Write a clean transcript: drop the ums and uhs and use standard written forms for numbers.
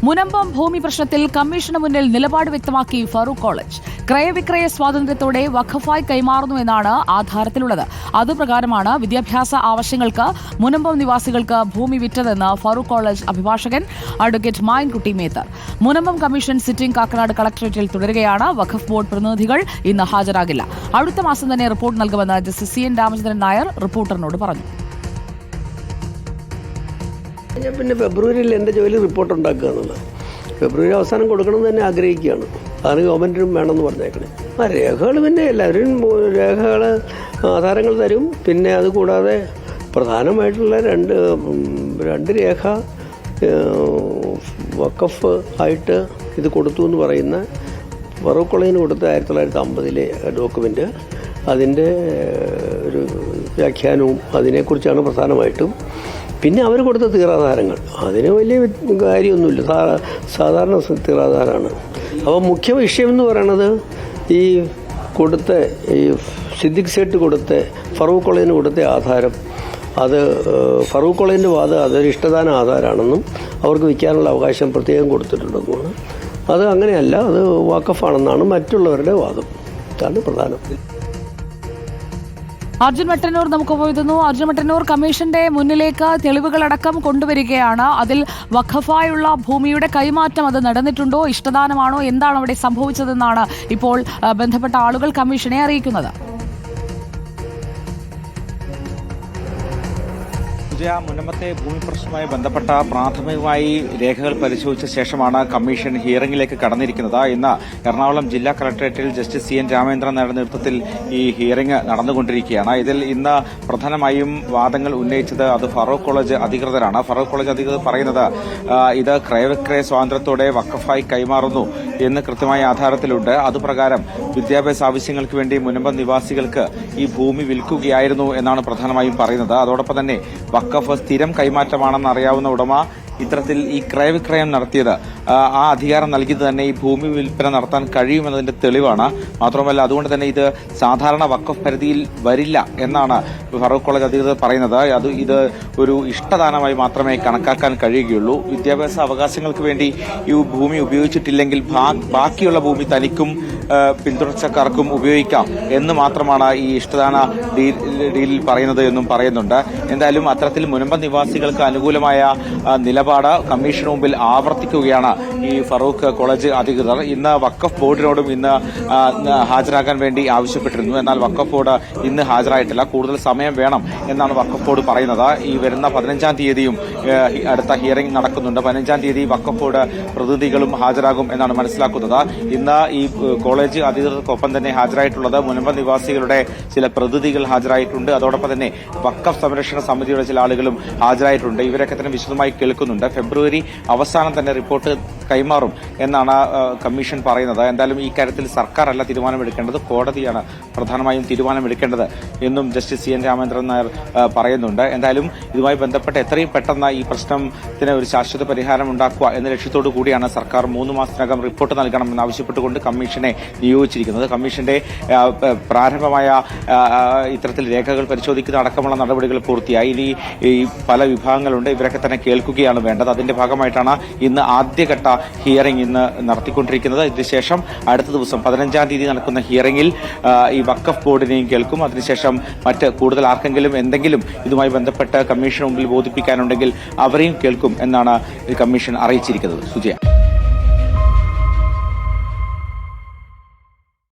മുനമ്പം ഭൂമി പ്രശ്നത്തിൽ കമ്മീഷന് മുന്നിൽ നിലപാട് വ്യക്തമാക്കി ഫറൂഖ് കോളേജ്. ക്രയവിക്രയ സ്വാതന്ത്ര്യത്തോടെ വഖഫായി കൈമാറുന്നുവെന്നാണ് ആധാരത്തിലുള്ളത്. അതുപ്രകാരമാണ് വിദ്യാഭ്യാസ ആവശ്യങ്ങൾക്ക് മുനമ്പം നിവാസികൾക്ക് ഭൂമി വിറ്റതെന്ന് ഫറൂഖ് കോളേജ് അഭിഭാഷകൻ advocate Mayankutty Methar. Munambam commission sitting Kakkanad കളക്ടറേറ്റിൽ തുടരുകയാണ്. വഖഫ് ബോർഡ് പ്രതിനിധികൾ ഇന്ന് ഹാജരാകില്ല. അടുത്ത മാസം തന്നെ റിപ്പോർട്ട് നൽകുമെന്ന് ജസ്റ്റിസ് CN രാമചന്ദ്രൻ നായർ റിപ്പോർട്ടറിനോട് പറഞ്ഞു. ഞാൻ പിന്നെ ഫെബ്രുവരിയിൽ എൻ്റെ ജോലി റിപ്പോർട്ട് ഉണ്ടാക്കുക എന്നുള്ളത് ഫെബ്രുവരി അവസാനം കൊടുക്കണമെന്ന് തന്നെ ആഗ്രഹിക്കുകയാണ്. അതിന് ഗവൺമെൻറ്റിനും വേണമെന്ന് പറഞ്ഞേക്കണേ. രേഖകൾ പിന്നെ എല്ലാവരും രേഖകൾ ആധാരങ്ങൾ തരും. പിന്നെ അതുകൂടാതെ പ്രധാനമായിട്ടുള്ള രണ്ട് രേഖ വഖഫ് ആയിട്ട് ഇത് കൊടുത്തു എന്ന് പറയുന്ന ഫറൂഖ് കോളേജിന് കൊടുത്ത 1950 ഡോക്യുമെൻ്റ്, അതിൻ്റെ ഒരു വ്യാഖ്യാനവും അതിനെക്കുറിച്ചാണ് പ്രധാനമായിട്ടും. പിന്നെ അവർ കൊടുത്ത തീറാധാരങ്ങൾ, അതിന് വലിയ കാര്യമൊന്നുമില്ല, സാധാരണ തീറാധാരമാണ്. അപ്പോൾ മുഖ്യ വിഷയം എന്ന് പറയണത് ഈ സിദ്ദിഖ് സേട്ട് കൊടുത്ത ഫറൂഖ് കോളേജിന് കൊടുത്ത ആധാരം, അത് ഫറൂഖ് കോളേജിൻ്റെ വാദം അതൊരു ഇഷ്ടദാന ആധാരമാണെന്നും അവർക്ക് വിൽക്കാനുള്ള അവകാശം പ്രത്യേകം കൊടുത്തിട്ടുണ്ടെന്നുമാണ്. അത് അങ്ങനെയല്ല, അത് വഖഫാണെന്നാണ് മറ്റുള്ളവരുടെ വാദം. ഇതാണ് പ്രധാനം. അർജുൻ മട്ടന്നൂർ നമുക്ക് പോയിരുന്നു. അർജുൻ മട്ടന്നൂർ, കമ്മീഷന്റെ മുന്നിലേക്ക് തെളിവുകളടക്കം കൊണ്ടുവരികയാണ്. അതിൽ വഖഫായുള്ള ഭൂമിയുടെ കൈമാറ്റം അത് നടന്നിട്ടുണ്ടോ, ഇഷ്ടദാനമാണോ, എന്താണ് അവിടെ സംഭവിച്ചതെന്നാണ് ഇപ്പോൾ ബന്ധപ്പെട്ട ആളുകൾ കമ്മീഷനെ അറിയിക്കുന്നത്. മുനമ്പത്തെ ഭൂമി പ്രശ്നവുമായി ബന്ധപ്പെട്ട പ്രാഥമികമായി രേഖകൾ പരിശോധിച്ച ശേഷമാണ് കമ്മീഷൻ ഹിയറിംഗിലേക്ക് കടന്നിരിക്കുന്നത്. ഇന്ന് എറണാകുളം ജില്ലാ കളക്ടറേറ്റിൽ ജസ്റ്റിസ് CN രാമചന്ദ്രൻ നായരുടെ നേതൃത്വത്തിൽ ഈ ഹിയറിംഗ് നടന്നുകൊണ്ടിരിക്കുകയാണ്. ഇതിൽ ഇന്ന് പ്രധാനമായും വാദങ്ങൾ ഉന്നയിച്ചത് അത് ഫറൂഖ് കോളേജ് അധികൃതരാണ്. ഫറൂഖ് കോളേജ് അധികൃതർ പറയുന്നത് ഇത് ക്രയവിക്രയ സ്വാതന്ത്ര്യത്തോടെ വഖഫായി കൈമാറുന്നു എന്ന് കൃത്യമായ ആധാരത്തിലുണ്ട്. അതുപ്രകാരം വിദ്യാഭ്യാസ ആവശ്യങ്ങൾക്ക് വേണ്ടി മുനമ്പം നിവാസികൾക്ക് ഈ ഭൂമി വിൽക്കുകയായിരുന്നു എന്നാണ് പ്രധാനമായും പറയുന്നത്. അതോടൊപ്പം തന്നെ വഖഫ് സ്ഥിരം കൈമാറ്റമാണെന്ന് അറിയാവുന്ന ഉടമ ഇത്തരത്തിൽ ഈ ക്രയവിക്രയം നടത്തിയത് ആ അധികാരം നൽകിയത് തന്നെ ഈ ഭൂമി വിൽപ്പന നടത്താൻ കഴിയുമെന്നതിന്റെ തെളിവാണ്. മാത്രമല്ല അതുകൊണ്ട് തന്നെ ഇത് സാധാരണ വഖഫ് പരിധിയിൽ വരില്ല എന്നാണ് ഫറൂഖ് കോളേജ് അധികൃതർ പറയുന്നത്. ഇത് ഒരു ഇഷ്ടദാനമായി മാത്രമേ കണക്കാക്കാൻ കഴിയുകയുള്ളൂ. വിദ്യാഭ്യാസ അവകാശങ്ങൾക്ക് വേണ്ടി ഈ ഭൂമി ഉപയോഗിച്ചിട്ടില്ലെങ്കിൽ ബാക്കിയുള്ള ഭൂമി തനിക്കും പിന്തുടർച്ചക്കാർക്കും ഉപയോഗിക്കാം എന്ന് മാത്രമാണ് ഈ ഇഷ്ടദാന ഡീലിൽ പറയുന്നത് എന്നും പറയുന്നുണ്ട്. എന്തായാലും അത്തരത്തിൽ മുനമ്പം നിവാസികൾക്ക് അനുകൂലമായ നിലപാട് കമ്മീഷന് മുമ്പിൽ ആവർത്തിക്കുകയാണ് ഈ ഫറൂഖ് കോളേജ് അധികൃതർ. ഇന്ന് വഖഫ് ബോർഡിനോടും ഇന്ന് ഹാജരാകാൻ വേണ്ടി ആവശ്യപ്പെട്ടിരുന്നു. എന്നാൽ വഖഫ് ബോർഡ് ഇന്ന് ഹാജരായിട്ടില്ല. കൂടുതൽ സമയം വേണം എന്നാണ് വഖഫ് ബോർഡ് പറയുന്നത്. ഈ വരുന്ന 15-ാം തീയതിയും അടുത്ത ഹിയറിംഗ് നടക്കുന്നുണ്ട്. 15-ാം തീയതി വഖഫ് ബോർഡ് പ്രതിനിധികളും ഹാജരാകും എന്നാണ് മനസ്സിലാക്കുന്നത്. ഇന്ന് ഈ കോളേജ് അധികൃതർക്കൊപ്പം തന്നെ ഹാജരായിട്ടുള്ളത് മുനമ്പം നിവാസികളുടെ ചില പ്രതിനിധികൾ ഹാജരായിട്ടുണ്ട്. അതോടൊപ്പം തന്നെ വഖഫ് സംരക്ഷണ സമിതിയുടെ ചില ആളുകളും ഹാജരായിട്ടുണ്ട്. ഇവരൊക്കെ തന്നെ വിശദമായി കേൾക്കുന്നുണ്ട്. ഫെബ്രുവരി അവസാനം തന്നെ റിപ്പോർട്ട് കൈമാറും എന്നാണ് കമ്മീഷൻ പറയുന്നത്. എന്തായാലും ഈ കാര്യത്തിൽ സർക്കാരല്ല തീരുമാനമെടുക്കേണ്ടത്, കോടതിയാണ് പ്രധാനമായും തീരുമാനമെടുക്കേണ്ടത് എന്നും ജസ്റ്റിസ് CN രാമചന്ദ്രൻ നായർ പറയുന്നുണ്ട്. എന്തായാലും ഇതുമായി ബന്ധപ്പെട്ട് എത്രയും പെട്ടെന്ന് ഈ പ്രശ്നത്തിന് ഒരു ശാശ്വത പരിഹാരം ഉണ്ടാക്കുക എന്ന ലക്ഷ്യത്തോടു കൂടിയാണ് സർക്കാർ 3 മാസത്തിനകം റിപ്പോർട്ട് നൽകണമെന്ന് ആവശ്യപ്പെട്ടുകൊണ്ട് കമ്മീഷനെ നിയോഗിച്ചിരിക്കുന്നത്. കമ്മീഷന്റെ പ്രാരംഭമായ ഇത്തരത്തിൽ രേഖകൾ പരിശോധിക്കുന്ന അടക്കമുള്ള നടപടികൾ പൂർത്തിയായി. ഇനി ഈ പല വിഭാഗങ്ങളുണ്ട്, ഇവരൊക്കെ തന്നെ കേൾക്കുകയാണ് വേണ്ടത്. അതിന്റെ ഭാഗമായിട്ടാണ് ഇന്ന് ആദ്യഘട്ട ഹിയറിംഗ് ഇന്ന് നടത്തിക്കൊണ്ടിരിക്കുന്നത്. ഇതിനുശേഷം അടുത്ത ദിവസം 15-ാം തീയതി നടക്കുന്ന ഹിയറിംഗിൽ ഈ വഖഫ് ബോർഡിനെയും കേൾക്കും. അതിനുശേഷം മറ്റ് കൂടുതൽ ആർക്കെങ്കിലും എന്തെങ്കിലും ഇതുമായി ബന്ധപ്പെട്ട് കമ്മീഷന് മുമ്പിൽ ബോധിപ്പിക്കാനുണ്ടെങ്കിൽ അവരെയും കേൾക്കും എന്നാണ് കമ്മീഷൻ അറിയിച്ചിരിക്കുന്നത്. സുജയ.